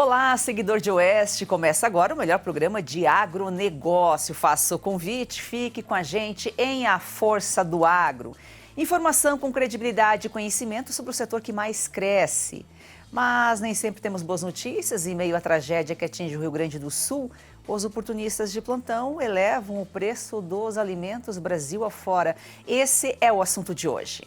Olá, seguidor de Oeste, começa agora o melhor programa de agronegócio. Faça o convite, fique com a gente em A Força do Agro. Informação com credibilidade e conhecimento sobre o setor que mais cresce. Mas nem sempre temos boas notícias. Em meio à tragédia que atinge o Rio Grande do Sul, os oportunistas de plantão elevam o preço dos alimentos Brasil afora. Esse é o assunto de hoje.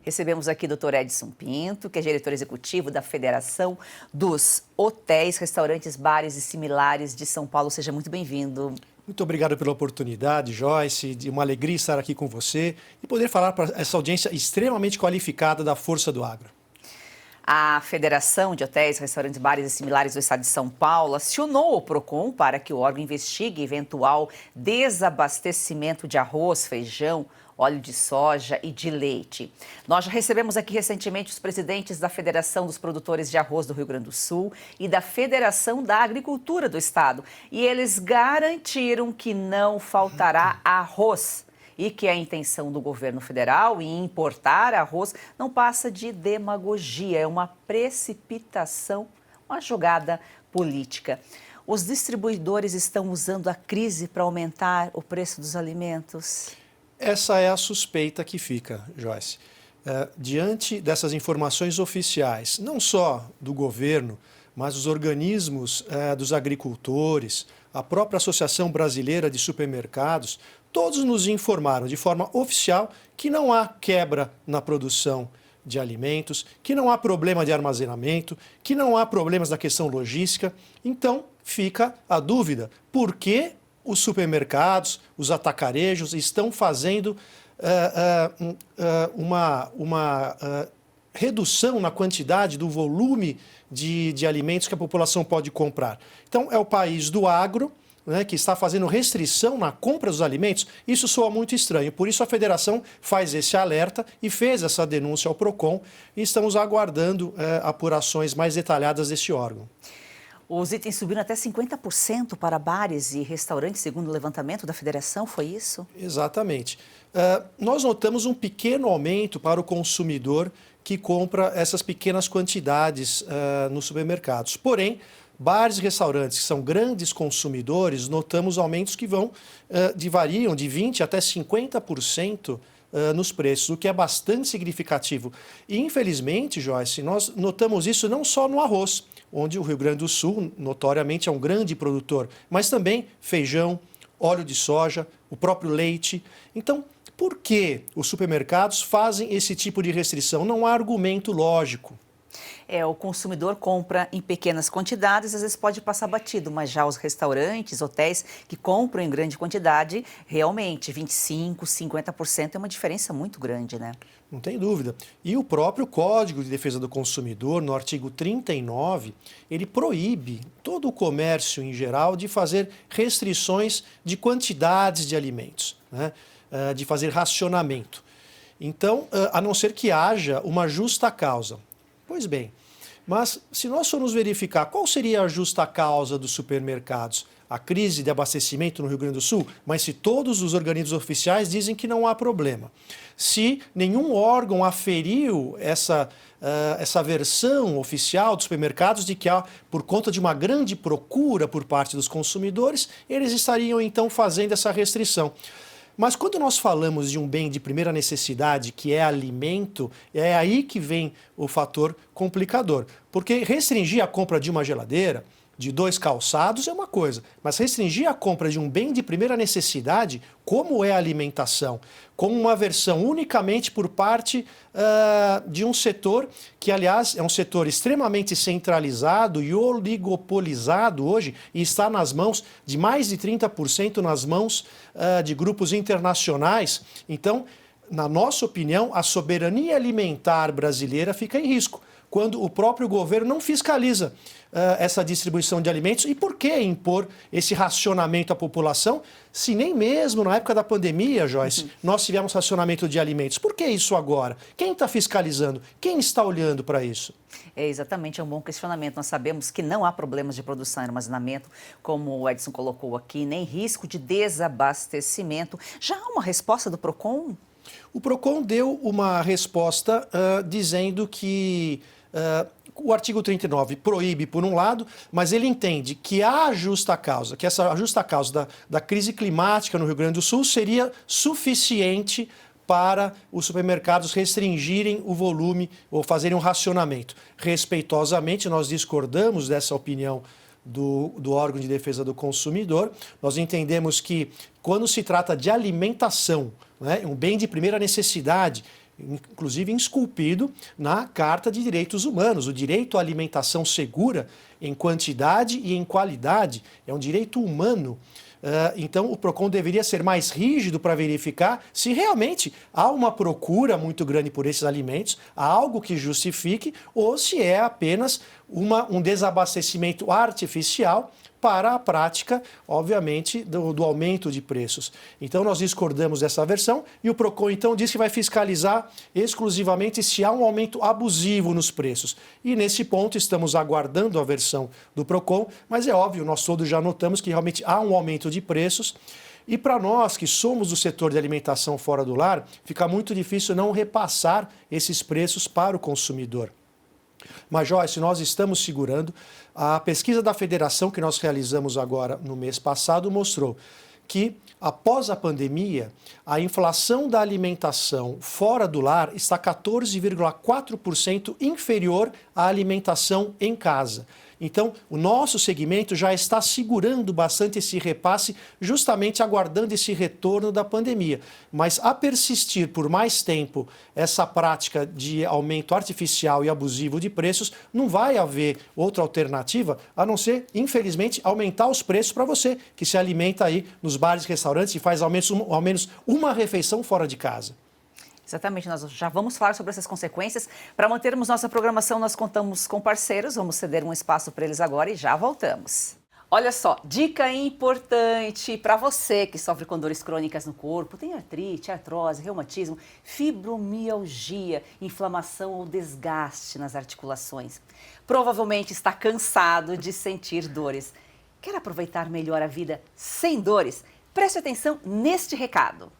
Recebemos aqui o Dr. Edson Pinto, que é diretor executivo da Federação dos Hotéis, Restaurantes, Bares e Similares de São Paulo. Seja muito bem-vindo. Muito obrigado pela oportunidade, Joyce. De uma alegria estar aqui com você e poder falar para essa audiência extremamente qualificada da Força do Agro. A Federação de Hotéis, Restaurantes, Bares e Similares do Estado de São Paulo acionou o PROCON para que o órgão investigue eventual desabastecimento de arroz, feijão, óleo de soja e de leite. Nós já recebemos aqui recentemente os presidentes da Federação dos Produtores de Arroz do Rio Grande do Sul e da Federação da Agricultura do Estado. E eles garantiram que não faltará arroz e que a intenção do governo federal em importar arroz não passa de demagogia, é uma precipitação, uma jogada política. Os distribuidores estão usando a crise para aumentar o preço dos alimentos? Essa é a suspeita que fica, Joyce. Diante dessas informações oficiais, não só do governo, mas dos organismos dos agricultores, a própria Associação Brasileira de Supermercados, todos nos informaram de forma oficial que não há quebra na produção de alimentos, que não há problema de armazenamento, que não há problemas na questão logística. Então, fica a dúvida, por que os supermercados, os atacarejos estão fazendo uma redução na quantidade do volume de alimentos que a população pode comprar. Então, é o país do agro, né, que está fazendo restrição na compra dos alimentos. Isso soa muito estranho. Por isso, a federação faz esse alerta e fez essa denúncia ao PROCON e estamos aguardando apurações mais detalhadas deste órgão. Os itens subiram até 50% para bares e restaurantes, segundo o levantamento da federação, foi isso? Exatamente. Nós notamos um pequeno aumento para o consumidor que compra essas pequenas quantidades nos supermercados. Porém, bares e restaurantes que são grandes consumidores, notamos aumentos que variam de 20% até 50% nos preços, o que é bastante significativo. E, infelizmente, Joyce, nós notamos isso não só no arroz, onde o Rio Grande do Sul, notoriamente, é um grande produtor, mas também feijão, óleo de soja, o próprio leite. Então, por que os supermercados fazem esse tipo de restrição? Não há argumento lógico. O consumidor compra em pequenas quantidades, às vezes pode passar batido, mas já os restaurantes, hotéis que compram em grande quantidade, realmente 25%, 50% é uma diferença muito grande, né? Não tem dúvida. E o próprio Código de Defesa do Consumidor, no artigo 39, ele proíbe todo o comércio em geral de fazer restrições de quantidades de alimentos, né? De fazer racionamento. Então, a não ser que haja uma justa causa. Pois bem, mas se nós formos verificar qual seria a justa causa dos supermercados, a crise de abastecimento no Rio Grande do Sul, mas se todos os organismos oficiais dizem que não há problema. Se nenhum órgão aferiu essa versão oficial dos supermercados de que por conta de uma grande procura por parte dos consumidores, eles estariam então fazendo essa restrição. Mas quando nós falamos de um bem de primeira necessidade, que é alimento, é aí que vem o fator complicador. Porque restringir a compra de uma geladeira, de 2 calçados é uma coisa, mas restringir a compra de um bem de primeira necessidade, como é a alimentação, como uma versão unicamente por parte de um setor que, aliás, é um setor extremamente centralizado e oligopolizado hoje e está nas mãos de mais de 30% nas mãos de grupos internacionais. Então, na nossa opinião, a soberania alimentar brasileira fica em risco quando o próprio governo não fiscaliza essa distribuição de alimentos. E por que impor esse racionamento à população, se nem mesmo na época da pandemia, Joyce, nós tivemos racionamento de alimentos? Por que isso agora? Quem está fiscalizando? Quem está olhando para isso? Exatamente, é um bom questionamento. Nós sabemos que não há problemas de produção e armazenamento, como o Edson colocou aqui, nem risco de desabastecimento. Já há uma resposta do PROCON? O PROCON deu uma resposta dizendo que o artigo 39 proíbe, por um lado, mas ele entende que há justa causa, que essa justa causa da crise climática no Rio Grande do Sul seria suficiente para os supermercados restringirem o volume ou fazerem um racionamento. Respeitosamente, nós discordamos dessa opinião do órgão de defesa do consumidor. Nós entendemos que, quando se trata de alimentação, né, um bem de primeira necessidade, inclusive esculpido na Carta de Direitos Humanos, o direito à alimentação segura em quantidade e em qualidade, é um direito humano. Então, o PROCON deveria ser mais rígido para verificar se realmente há uma procura muito grande por esses alimentos, há algo que justifique, ou se é apenas um desabastecimento artificial para a prática, obviamente, do aumento de preços. Então, nós discordamos dessa versão e o PROCON, então, diz que vai fiscalizar exclusivamente se há um aumento abusivo nos preços. E, nesse ponto, estamos aguardando a versão do PROCON, mas é óbvio, nós todos já notamos que realmente há um aumento de preços. E para nós, que somos do setor de alimentação fora do lar, fica muito difícil não repassar esses preços para o consumidor. Mas, Joyce, nós estamos segurando. A pesquisa da Federação que nós realizamos agora no mês passado mostrou que, após a pandemia, a inflação da alimentação fora do lar está 14,4% inferior à alimentação em casa. Então, o nosso segmento já está segurando bastante esse repasse, justamente aguardando esse retorno da pandemia. Mas, a persistir por mais tempo essa prática de aumento artificial e abusivo de preços, não vai haver outra alternativa a não ser, infelizmente, aumentar os preços para você que se alimenta aí nos bares e restaurantes e faz ao menos uma refeição fora de casa. Exatamente, nós já vamos falar sobre essas consequências. Para mantermos nossa programação, nós contamos com parceiros, vamos ceder um espaço para eles agora e já voltamos. Olha só, dica importante para você que sofre com dores crônicas no corpo, tem artrite, artrose, reumatismo, fibromialgia, inflamação ou desgaste nas articulações. Provavelmente está cansado de sentir dores. Quer aproveitar melhor a vida sem dores? Preste atenção neste recado.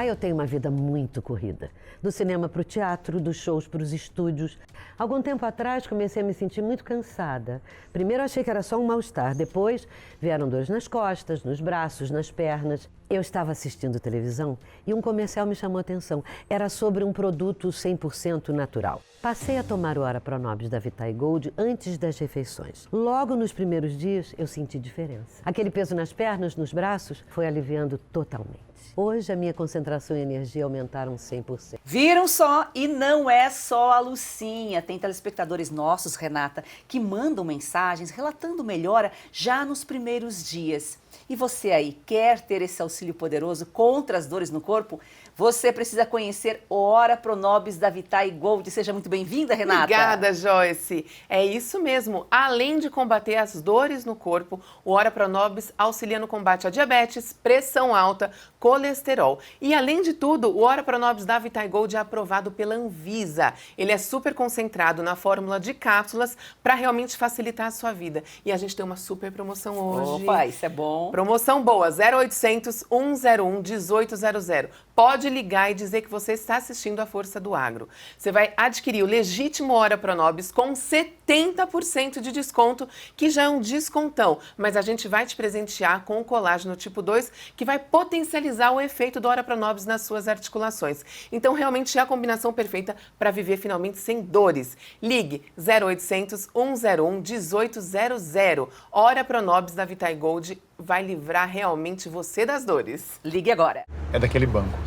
Eu tenho uma vida muito corrida. Do cinema para o teatro, dos shows para os estúdios. Algum tempo atrás comecei a me sentir muito cansada. Primeiro achei que era só um mal-estar. Depois vieram dores nas costas, nos braços, nas pernas. Eu estava assistindo televisão e um comercial me chamou a atenção. Era sobre um produto 100% natural. Passei a tomar o Ora Pronobis da Vitae Gold antes das refeições. Logo nos primeiros dias eu senti diferença. Aquele peso nas pernas, nos braços, foi aliviando totalmente. Hoje a minha concentração e energia aumentaram 100%. Viram só? E não é só a Lucinha. Tem telespectadores nossos, Renata, que mandam mensagens relatando melhora já nos primeiros dias. E você aí, quer ter esse auxílio poderoso contra as dores no corpo? Você precisa conhecer o Ora Pronobis da Vitae Gold. Seja muito bem-vinda, Renata. Obrigada, Joyce. É isso mesmo. Além de combater as dores no corpo, o Ora Pronobis auxilia no combate à diabetes, pressão alta, colesterol. E, além de tudo, o Ora Pronobis da Vitae Gold é aprovado pela Anvisa. Ele é super concentrado na fórmula de cápsulas para realmente facilitar a sua vida. E a gente tem uma super promoção hoje. Opa, isso é bom. Promoção boa, 0800 101 1800. Pode ligar e dizer que você está assistindo a Força do Agro. Você vai adquirir o legítimo Ora Pronobis com 70% de desconto, que já é um descontão. Mas a gente vai te presentear com o colágeno tipo 2, que vai potencializar o efeito do Ora Pronobis nas suas articulações. Então, realmente é a combinação perfeita para viver finalmente sem dores. Ligue 0800 101 1800. Ora Pronobis da Vitae Gold vai livrar realmente você das dores. Ligue agora. É daquele banco.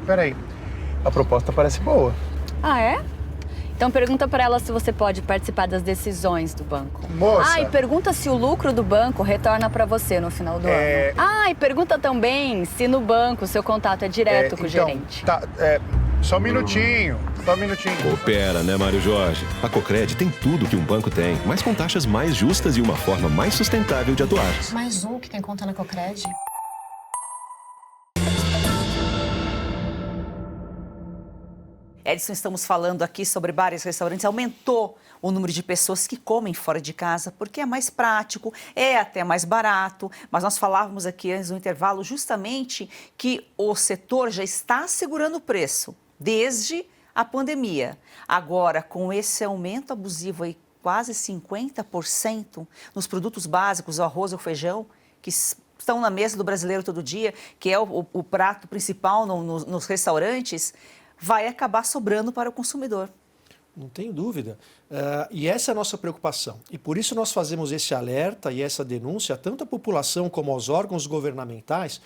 Peraí, a proposta parece boa. Ah, é? Então pergunta para ela se você pode participar das decisões do banco. Moça! E pergunta se o lucro do banco retorna para você no final do ano. E pergunta também se no banco o seu contato é direto com o gerente. Só um minutinho. Coopera, né, Mário Jorge? A Cocred tem tudo que um banco tem, mas com taxas mais justas e uma forma mais sustentável de atuar. Mais um que tem conta na Cocred? Edson, estamos falando aqui sobre bares e restaurantes. Aumentou o número de pessoas que comem fora de casa, porque é mais prático, é até mais barato. Mas nós falávamos aqui antes do intervalo justamente que o setor já está segurando o preço desde a pandemia. Agora, com esse aumento abusivo aí, quase 50% nos produtos básicos, o arroz e o feijão, que estão na mesa do brasileiro todo dia, que é o prato principal nos restaurantes, vai acabar sobrando para o consumidor. Não tem dúvida. E essa é a nossa preocupação. E por isso nós fazemos esse alerta e essa denúncia, tanto à população como aos órgãos governamentais,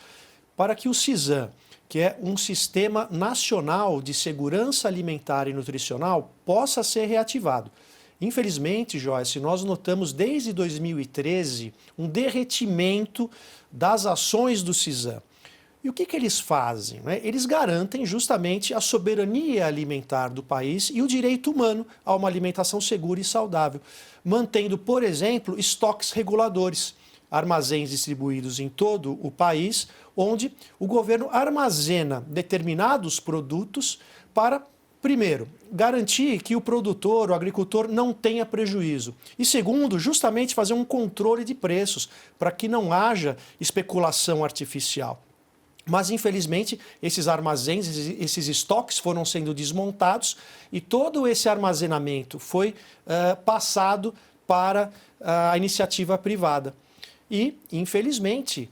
para que o CISAM, que é um sistema nacional de segurança alimentar e nutricional, possa ser reativado. Infelizmente, Joyce, nós notamos desde 2013 um derretimento das ações do CISAM. E o que eles fazem? Eles garantem justamente a soberania alimentar do país e o direito humano a uma alimentação segura e saudável, mantendo, por exemplo, estoques reguladores, armazéns distribuídos em todo o país, onde o governo armazena determinados produtos para, primeiro, garantir que o produtor, o agricultor, não tenha prejuízo. E segundo, justamente fazer um controle de preços, para que não haja especulação artificial. Mas, infelizmente, esses armazéns, esses estoques foram sendo desmontados e todo esse armazenamento foi passado para a iniciativa privada. E, infelizmente,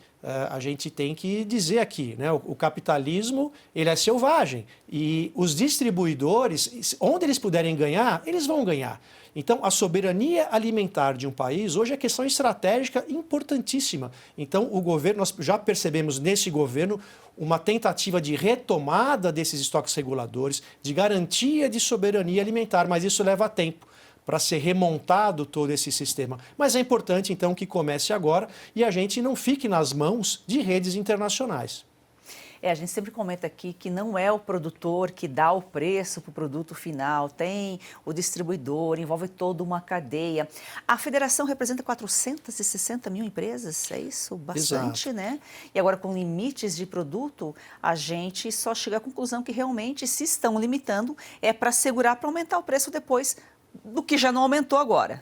a gente tem que dizer aqui, né, o capitalismo ele é selvagem e os distribuidores, onde eles puderem ganhar, eles vão ganhar. Então, a soberania alimentar de um país hoje é questão estratégica importantíssima. Então, o governo, nós já percebemos nesse governo uma tentativa de retomada desses estoques reguladores, de garantia de soberania alimentar, mas isso leva tempo para ser remontado todo esse sistema. Mas é importante, então, que comece agora e a gente não fique nas mãos de redes internacionais. A gente sempre comenta aqui que não é o produtor que dá o preço para o produto final, tem o distribuidor, envolve toda uma cadeia. A federação representa 460 mil empresas, é isso? Bastante, Exato. Né? E agora, com limites de produto, a gente só chega à conclusão que realmente, se estão limitando, é para segurar, para aumentar o preço depois do que já não aumentou agora.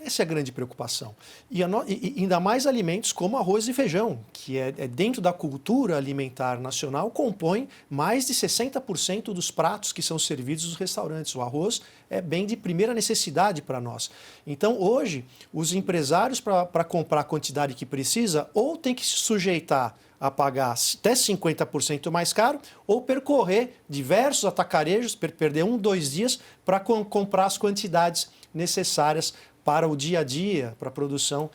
Essa é a grande preocupação. E ainda mais alimentos como arroz e feijão, que é dentro da cultura alimentar nacional, compõem mais de 60% dos pratos que são servidos nos restaurantes. O arroz é bem de primeira necessidade para nós. Então, hoje, os empresários, para comprar a quantidade que precisa, ou tem que se sujeitar a pagar até 50% mais caro, ou percorrer diversos atacarejos, perder 2 dias para comprar as quantidades necessárias para o dia a dia, para a produção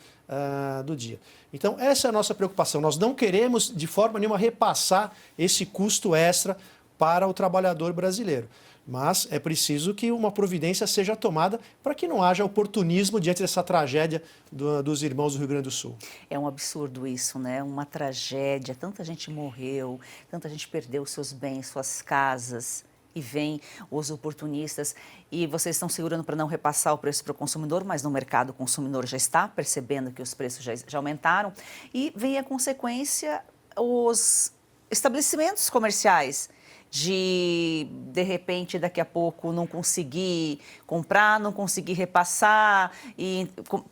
do dia. Então, essa é a nossa preocupação. Nós não queremos, de forma nenhuma, repassar esse custo extra para o trabalhador brasileiro. Mas é preciso que uma providência seja tomada para que não haja oportunismo diante dessa tragédia dos irmãos do Rio Grande do Sul. É um absurdo isso, né? Uma tragédia, tanta gente morreu, tanta gente perdeu seus bens, suas casas. E vem os oportunistas e vocês estão segurando para não repassar o preço para o consumidor, mas no mercado o consumidor já está percebendo que os preços já aumentaram e vem a consequência os estabelecimentos comerciais de repente, daqui a pouco não conseguir comprar, não conseguir repassar e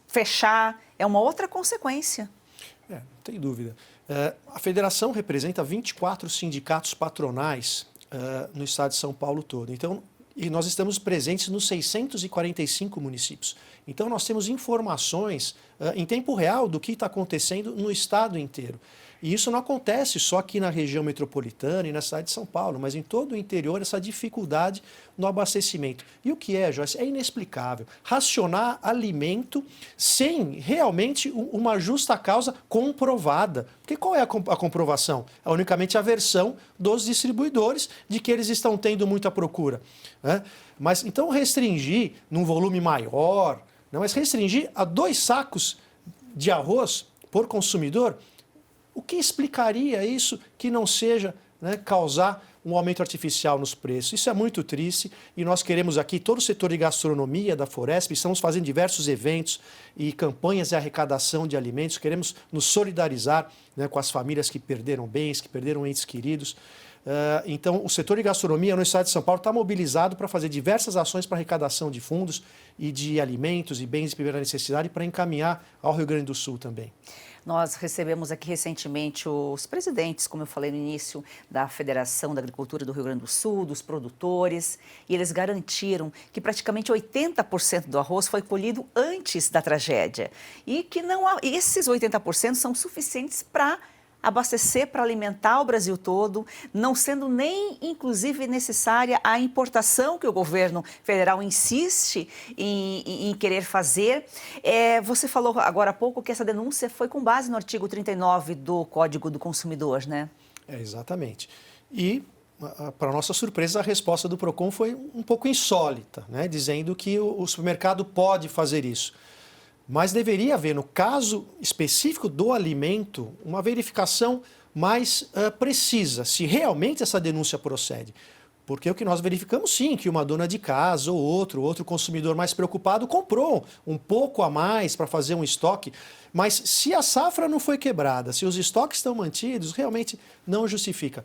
fechar, é uma outra consequência. Não tem dúvida. A federação representa 24 sindicatos patronais no estado de São Paulo todo. Então, e nós estamos presentes nos 645 municípios. Então, nós temos informações em tempo real do que está acontecendo no estado inteiro. E isso não acontece só aqui na região metropolitana e na cidade de São Paulo, mas em todo o interior, essa dificuldade no abastecimento. E o que é, Joyce? É inexplicável. Racionar alimento sem realmente uma justa causa comprovada. Porque qual é a comprovação? É unicamente a versão dos distribuidores de que eles estão tendo muita procura. Né? Mas então restringir num volume maior, não, mas restringir a 2 sacos de arroz por consumidor, o que explicaria isso que não seja, né, causar um aumento artificial nos preços? Isso é muito triste e nós queremos aqui, todo o setor de gastronomia da Foresp, estamos fazendo diversos eventos e campanhas de arrecadação de alimentos, queremos nos solidarizar, né, com as famílias que perderam bens, que perderam entes queridos. Então, o setor de gastronomia no estado de São Paulo está mobilizado para fazer diversas ações para arrecadação de fundos e de alimentos e bens de primeira necessidade para encaminhar ao Rio Grande do Sul também. Nós recebemos aqui recentemente os presidentes, como eu falei no início, da Federação da Agricultura do Rio Grande do Sul, dos produtores, e eles garantiram que praticamente 80% do arroz foi colhido antes da tragédia e que esses 80% são suficientes para abastecer, para alimentar o Brasil todo, não sendo nem, inclusive, necessária a importação que o governo federal insiste em querer fazer. Você falou agora há pouco que essa denúncia foi com base no artigo 39 do Código do Consumidor, né? Exatamente. E, para nossa surpresa, a resposta do PROCON foi um pouco insólita, né? Dizendo que o supermercado pode fazer isso. Mas deveria haver, no caso específico do alimento, uma verificação mais precisa, se realmente essa denúncia procede. Porque o que nós verificamos, sim, que uma dona de casa ou outro consumidor mais preocupado comprou um pouco a mais para fazer um estoque, mas se a safra não foi quebrada, se os estoques estão mantidos, realmente não justifica.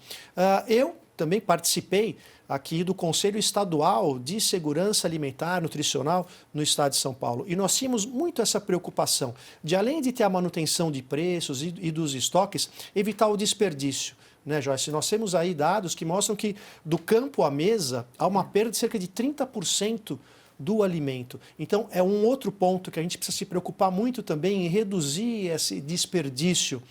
Eu também participei aqui do Conselho Estadual de Segurança Alimentar Nutricional no estado de São Paulo. E nós tínhamos muito essa preocupação de, além de ter a manutenção de preços e dos estoques, evitar o desperdício. Né, Joyce? Nós temos aí dados que mostram que do campo à mesa há uma perda de cerca de 30% do alimento. Então, é um outro ponto que a gente precisa se preocupar muito também em reduzir esse desperdício,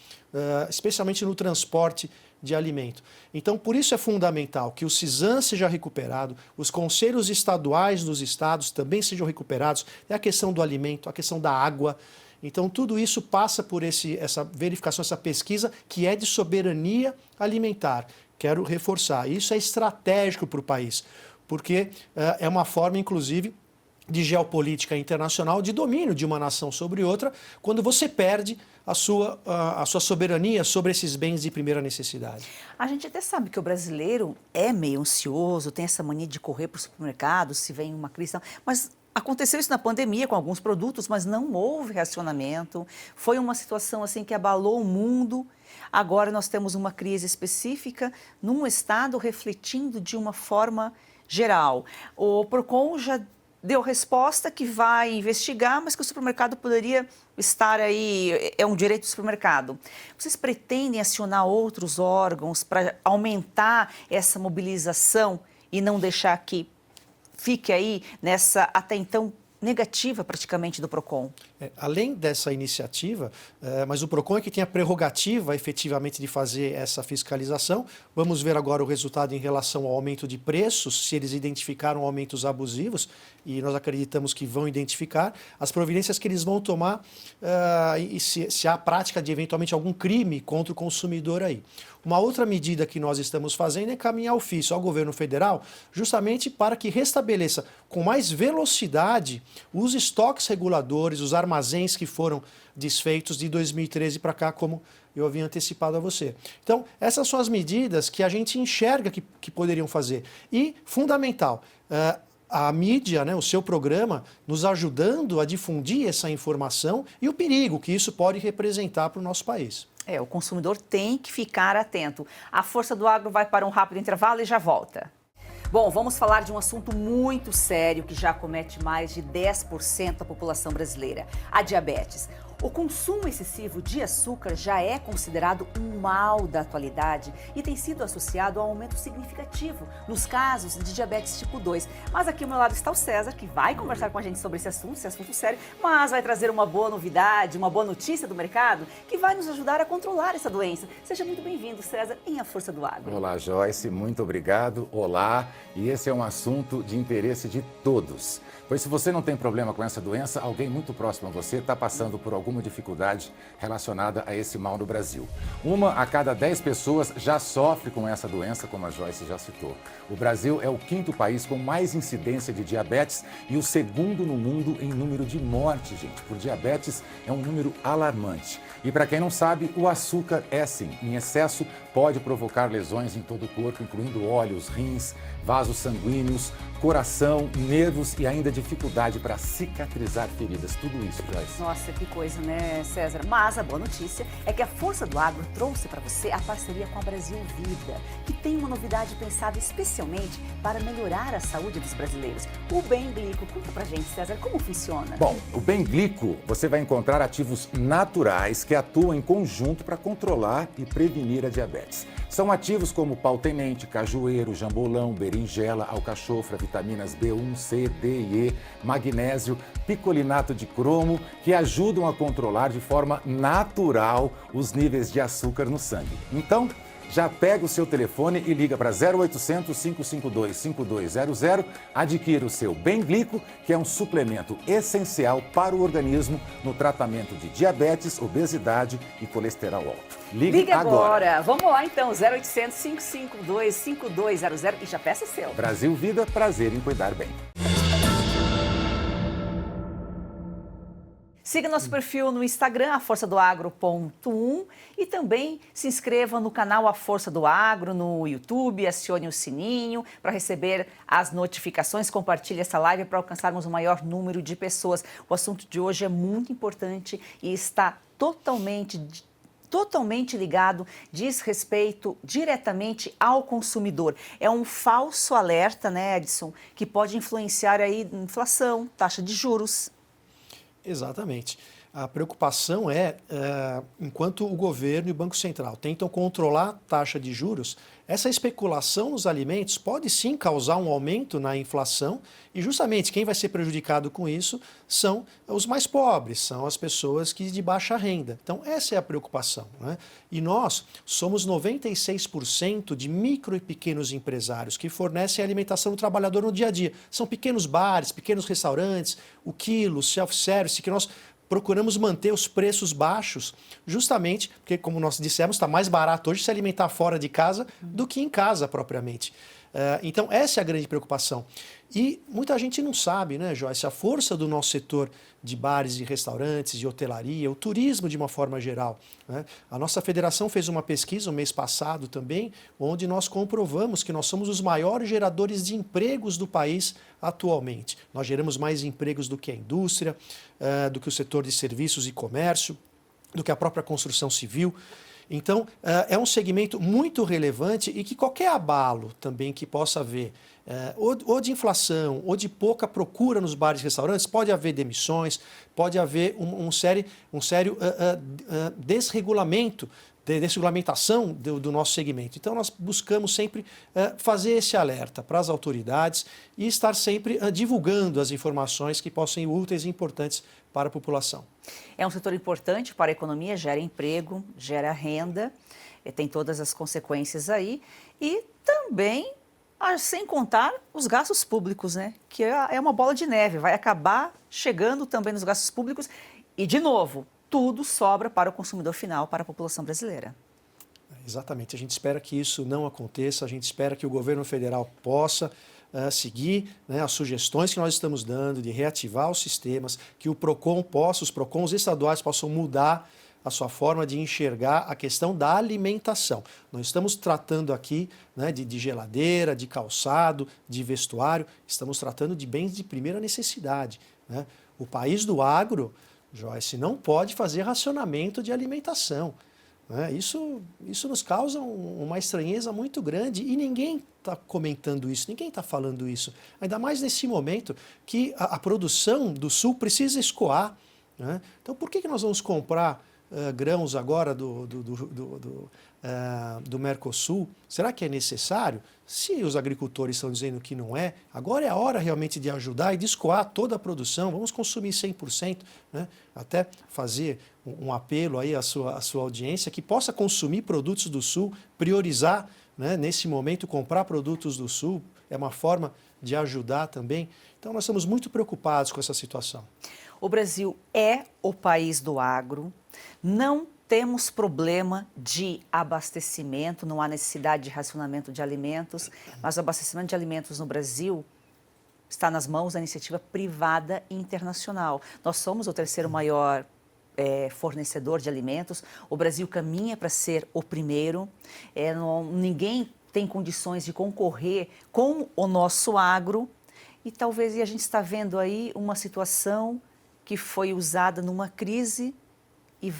especialmente no transporte de alimento. Então, por isso é fundamental que o CISAM seja recuperado, os conselhos estaduais dos estados também sejam recuperados, é a questão do alimento, a questão da água. Então, tudo isso passa por essa verificação, essa pesquisa que é de soberania alimentar. Quero reforçar, isso é estratégico para o país, porque é uma forma, inclusive, de geopolítica internacional, de domínio de uma nação sobre outra, quando você perde a sua soberania sobre esses bens de primeira necessidade. A gente até sabe que o brasileiro é meio ansioso, tem essa mania de correr para o supermercado, se vem uma crise, mas aconteceu isso na pandemia com alguns produtos, mas não houve racionamento, foi uma situação assim que abalou o mundo. Agora nós temos uma crise específica num estado refletindo de uma forma geral. O PROCON já deu resposta que vai investigar, mas que o supermercado poderia estar aí, é um direito do supermercado. Vocês pretendem acionar outros órgãos para aumentar essa mobilização e não deixar que fique aí nessa até então negativa praticamente do PROCON? Além dessa iniciativa, mas o PROCON é que tem a prerrogativa efetivamente de fazer essa fiscalização. Vamos ver agora o resultado em relação ao aumento de preços, se eles identificaram aumentos abusivos, e nós acreditamos que vão identificar as providências que eles vão tomar e se há prática de eventualmente algum crime contra o consumidor aí. Uma outra medida que nós estamos fazendo é caminhar ofício ao governo federal, justamente para que restabeleça com mais velocidade os estoques reguladores, os armazéns que foram desfeitos de 2013 para cá, como eu havia antecipado a você. Então, essas são as medidas que a gente enxerga que poderiam fazer. E, fundamental, a mídia, né, o seu programa, nos ajudando a difundir essa informação e o perigo que isso pode representar para o nosso país. O consumidor tem que ficar atento. A Força do Agro vai para um rápido intervalo e já volta. Bom, vamos falar de um assunto muito sério que já acomete mais de 10% da população brasileira, a diabetes. O consumo excessivo de açúcar já é considerado um mal da atualidade e tem sido associado a um aumento significativo nos casos de diabetes tipo 2. Mas aqui ao meu lado está o César, que vai conversar com a gente sobre esse assunto sério, mas vai trazer uma boa novidade, uma boa notícia do mercado que vai nos ajudar a controlar essa doença. Seja muito bem-vindo, César, em A Força do Agro. Olá, Joyce, muito obrigado. Olá, e esse é um assunto de interesse de todos. Pois se você não tem problema com essa doença, alguém muito próximo a você está passando por alguma dificuldade relacionada a esse mal no Brasil. 1 a cada 10 pessoas já sofre com essa doença, como a Joyce já citou. O Brasil é o 5º país com mais incidência de diabetes e o 2º no mundo em número de mortes, gente. Por diabetes é um número alarmante. E para quem não sabe, o açúcar é sim, em excesso, pode provocar lesões em todo o corpo, incluindo olhos, rins, vasos sanguíneos, coração, nervos e ainda dificuldade para cicatrizar feridas. Tudo isso, Joyce. Nossa, que coisa, né, César? Mas a boa notícia é que a Força do Agro trouxe para você a parceria com a Brasil Vida, que tem uma novidade pensada especialmente para melhorar a saúde dos brasileiros. O Bem Glico. Conta pra gente, César, como funciona? Bom, o Bem Glico, você vai encontrar ativos naturais que atuam em conjunto para controlar e prevenir a diabetes. São ativos como pau-tenente, cajueiro, jambolão, berinjela, alcachofra, vitaminas B1, C, D e E, magnésio, picolinato de cromo, que ajudam a controlar de forma natural os níveis de açúcar no sangue. Então, já pega o seu telefone e liga para 0800 552 5200, adquira o seu Bem Glico, que é um suplemento essencial para o organismo no tratamento de diabetes, obesidade e colesterol alto. Ligue agora. Vamos lá então, 0800 552 5200 e já peça o seu. Brasil Vida, prazer em cuidar bem. Siga nosso perfil no Instagram, aforçadoagro.1, e também se inscreva no canal A Força do Agro no YouTube, acione o sininho para receber as notificações, compartilhe essa live para alcançarmos o maior número de pessoas. O assunto de hoje é muito importante e está totalmente ligado, diz respeito diretamente ao consumidor. É um falso alerta, né, Edson, que pode influenciar aí inflação, taxa de juros. Exatamente. A preocupação é, enquanto o governo e o Banco Central tentam controlar a taxa de juros, essa especulação nos alimentos pode sim causar um aumento na inflação e justamente quem vai ser prejudicado com isso são os mais pobres, são as pessoas de baixa renda. Então essa é a preocupação, né? E nós somos 96% de micro e pequenos empresários que fornecem alimentação do trabalhador no dia a dia. São pequenos bares, pequenos restaurantes, o quilo, o self-service, que nós procuramos manter os preços baixos, justamente porque, como nós dissemos, está mais barato hoje se alimentar fora de casa do que em casa propriamente. Então, essa é a grande preocupação. E muita gente não sabe, né, Joyce, a força do nosso setor de bares e restaurantes, de hotelaria, o turismo de uma forma geral, né? A nossa federação fez uma pesquisa, o mês passado também, onde nós comprovamos que nós somos os maiores geradores de empregos do país atualmente. Nós geramos mais empregos do que a indústria, do que o setor de serviços e comércio, do que a própria construção civil. Então, é um segmento muito relevante e que qualquer abalo também que possa haver, ou de inflação, ou de pouca procura nos bares e restaurantes, pode haver demissões, pode haver um sério desregulamentação do nosso segmento. Então, nós buscamos sempre fazer esse alerta para as autoridades e estar sempre divulgando as informações que possam ser úteis e importantes para a população. É um setor importante para a economia, gera emprego, gera renda, tem todas as consequências aí e também, sem contar os gastos públicos, né? Que é uma bola de neve, vai acabar chegando também nos gastos públicos e, de novo, tudo sobra para o consumidor final, para a população brasileira. Exatamente, a gente espera que isso não aconteça, a gente espera que o governo federal possa seguir, né, as sugestões que nós estamos dando de reativar os sistemas, que o PROCON os PROCONs estaduais possam mudar a sua forma de enxergar a questão da alimentação. Não estamos tratando aqui, né, de geladeira, de calçado, de vestuário, estamos tratando de bens de primeira necessidade, né? O país do agro, Joyce, não pode fazer racionamento de alimentação, né? Isso nos causa uma estranheza muito grande e ninguém está comentando isso, ninguém está falando isso. Ainda mais nesse momento que a produção do Sul precisa escoar, né? Então, por que nós vamos comprar grãos agora do Mercosul? Será que é necessário? Se os agricultores estão dizendo que não é, agora é a hora realmente de ajudar e de escoar toda a produção. Vamos consumir 100%, né? Até fazer um apelo aí à sua audiência que possa consumir produtos do Sul, priorizar, né, nesse momento, comprar produtos do Sul. É uma forma de ajudar também. Então, nós estamos muito preocupados com essa situação. O Brasil é o país do agro. Não temos problema de abastecimento, não há necessidade de racionamento de alimentos, mas o abastecimento de alimentos no Brasil está nas mãos da iniciativa privada internacional. Nós somos o terceiro maior fornecedor de alimentos. O Brasil caminha para ser o primeiro. Ninguém tem condições de concorrer com o nosso agro e talvez a gente está vendo aí uma situação que foi usada numa crise e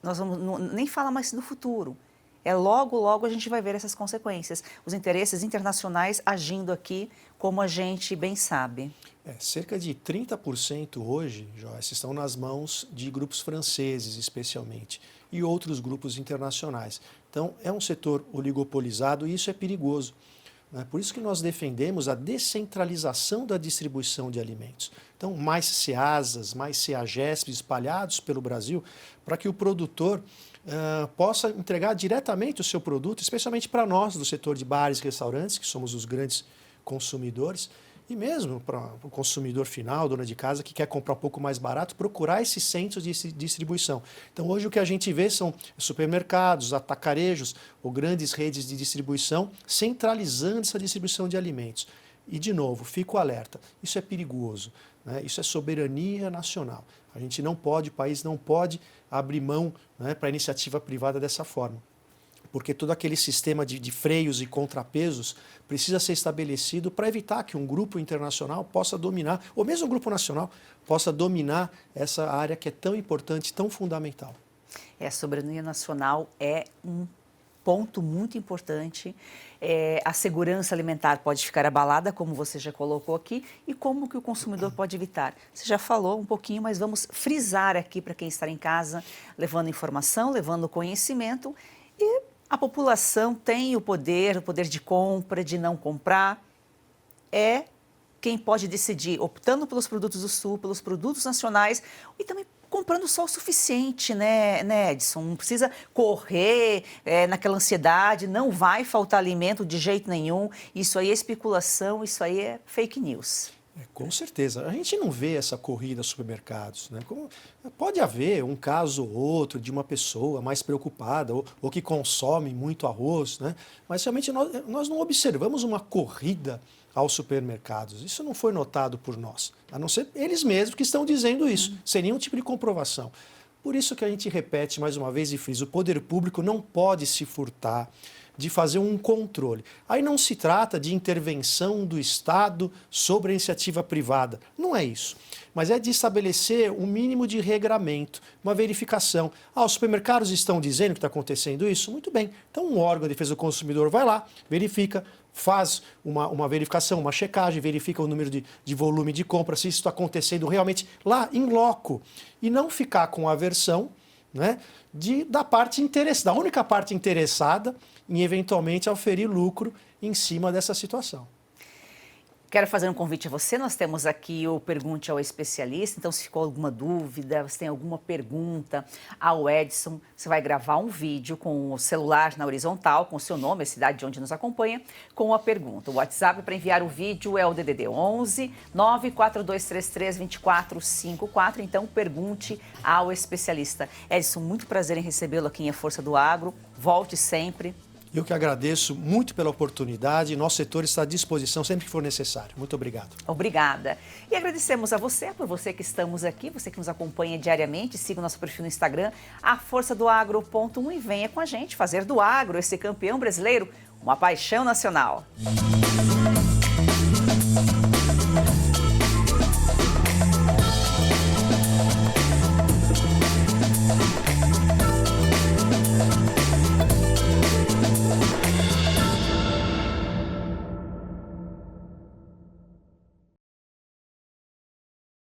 nós vamos nem falar mais do futuro. Logo a gente vai ver essas consequências. Os interesses internacionais agindo aqui, como a gente bem sabe. Cerca de 30% hoje, Joyce, estão nas mãos de grupos franceses, especialmente, e outros grupos internacionais. Então, é um setor oligopolizado e isso é perigoso. Por isso que nós defendemos a descentralização da distribuição de alimentos. Então, mais CEASAs, mais CEAGESP espalhados pelo Brasil, para que o produtor possa entregar diretamente o seu produto, especialmente para nós do setor de bares e restaurantes, que somos os grandes consumidores, e mesmo para o consumidor final, dona de casa, que quer comprar um pouco mais barato, procurar esses centros de distribuição. Então, hoje o que a gente vê são supermercados, atacarejos ou grandes redes de distribuição centralizando essa distribuição de alimentos. E, de novo, fico alerta, isso é perigoso, né? Isso é soberania nacional. A gente não pode, o país não pode abrir mão, né, para a iniciativa privada dessa forma. Porque todo aquele sistema de freios e contrapesos precisa ser estabelecido para evitar que um grupo internacional possa dominar, ou mesmo um grupo nacional, possa dominar essa área que é tão importante, tão fundamental. A soberania nacional é um ponto muito importante. A segurança alimentar pode ficar abalada, como você já colocou aqui, e como que o consumidor pode evitar. Você já falou um pouquinho, mas vamos frisar aqui para quem está em casa, levando informação, levando conhecimento e a população tem o poder de compra, de não comprar. É quem pode decidir, optando pelos produtos do Sul, pelos produtos nacionais e também comprando só o suficiente, né, Edson? Não precisa correr naquela ansiedade, não vai faltar alimento de jeito nenhum. Isso aí é especulação, isso aí é fake news. Com certeza. A gente não vê essa corrida aos supermercados, né? Pode haver um caso ou outro de uma pessoa mais preocupada ou que consome muito arroz, né? Mas realmente nós não observamos uma corrida aos supermercados. Isso não foi notado por nós, a não ser eles mesmos que estão dizendo isso, sem nenhum tipo de comprovação. Por isso que a gente repete mais uma vez e frisa, o poder público não pode se furtar de fazer um controle. Aí não se trata de intervenção do Estado sobre a iniciativa privada. Não é isso. Mas é de estabelecer um mínimo de regramento, uma verificação. Os supermercados estão dizendo que está acontecendo isso? Muito bem. Então um órgão de defesa do consumidor vai lá, verifica, faz uma verificação, uma checagem, verifica o número de volume de compra, se isso está acontecendo realmente lá, em loco. E não ficar com a versão, né, da parte interessada, da única parte interessada em eventualmente oferir lucro em cima dessa situação. Quero fazer um convite a você, nós temos aqui o Pergunte ao Especialista, então se ficou alguma dúvida, você tem alguma pergunta ao Edson, você vai gravar um vídeo com o celular na horizontal, com o seu nome, a cidade de onde nos acompanha, com a pergunta. O WhatsApp para enviar o vídeo é o DDD 11 94233 2454, então pergunte ao especialista. Edson, muito prazer em recebê-lo aqui em A Força do Agro, volte sempre. Eu que agradeço muito pela oportunidade. Nosso setor está à disposição sempre que for necessário. Muito obrigado. Obrigada. E agradecemos a você, por você que estamos aqui, você que nos acompanha diariamente. Siga o nosso perfil no Instagram, aforçadoagro.1 e venha com a gente fazer do agro, esse campeão brasileiro, uma paixão nacional.